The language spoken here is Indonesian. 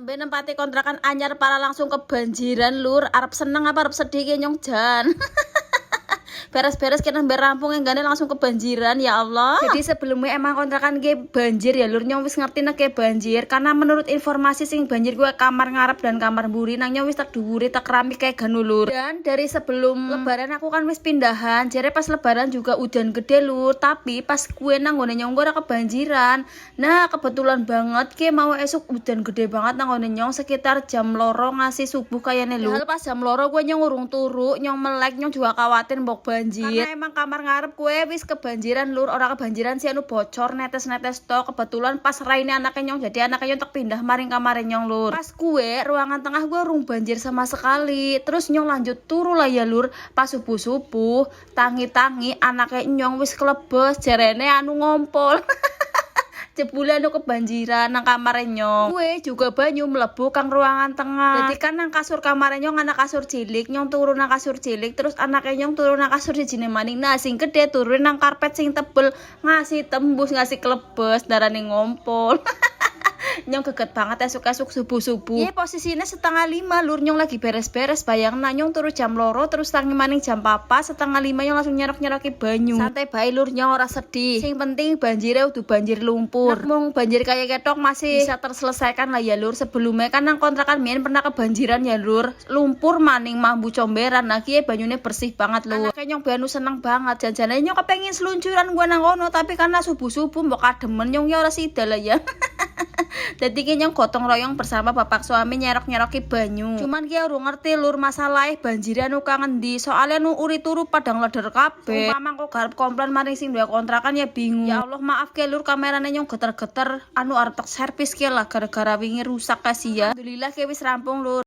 Lambe nempati kontrakan anyar para langsung kebanjiran lur. Arep seneng apa arep sedih ki nyong jan. Beres-beres kita berampung enggane langsung kebanjiran ya Allah. Jadi sebelumnya emang kontrakan gue banjir ya lur, nyong wis ngerti nek banjir karena menurut informasi sing banjir gue kamar ngarep dan kamar mburi nang nyong wis tak dhuwuri tak keramik kayak ganu lur. Dan dari sebelum lebaran aku kan wis pindahan, jare pas lebaran juga udan gede lur, tapi pas kue nang ngone nyong ora kebanjiran. Nah, kebetulan banget ke mau esuk udan gede banget nang ngone nyong sekitar jam loro ngasih subuh kayaknya lur. Pas jam loro gue nyong urung turu, nyong melek nyong juga khawatir mbok banjir. Karena emang kamar ngarep kue wis kebanjiran lur, orang kebanjiran sih anu bocor netes-netes tok. Kebetulan pas raine anaknya nyong, jadi anaknya nyong tak pindah maring kamar nyong lur. Pas kue ruangan tengah gue rung banjir sama sekali. Terus nyong lanjut turu lah ya lur. Pas subuh-subuh tangi-tangi anaknya nyong wis kelebes jarene anu ngompol. Jebule anu kebanjiran nang kamar nyong. Kue juga banyu mlebu kang ruangan tengah. Jadi kan nang kasur kamar nyong ana kasur cilik, nyong turun nang kasur cilik, terus anaknya nyong turun nang kasur sijine maning. Nah, sing gede turun nang karpet sing tebel, ngasih tembus, ngasih klebes, darane ngompol. Nyong geget banget esuk-esuk subuh-subuh. Iya posisinya 4:30 lur, nyong lagi beres-beres bayang nah nyong turu jam loro terus tangi maning jam 4 4:30 nyong langsung nyerok-nyeroki banyu. Santai bae lur, nyong ora sedih. Sing penting banjirnya udah banjir lumpur. Mung banjir kayak ketok masih bisa terselesaikan lah ya lur. Sebelumnya kan nang kontrakan mien pernah kebanjiran ya lur. Lumpur maning mambu comberan lagi banyune bersih banget lur. Anaknya nyong banu seneng banget janjane nyong kepengin seluncuran gua nang kono tapi karena subuh-subuh mbok kademen nyong ya ora sida lah ya. Jadi nyong gotong royong bersama bapak suami nyerok-nyeroki banyu. Cuman ki urung ngerti lur masalah banjiran nu ngendi. Soalnya nu uri turu padang leder kabeh. Umpama kok garep komplain maring sing duwe kontrakan ya bingung. Ya Allah maaf ke lur kamerane nyong geter-geter anu arep tak servis ki lah gara-gara wingi rusak kasih ya. Alhamdulillah ke wis rampung lur.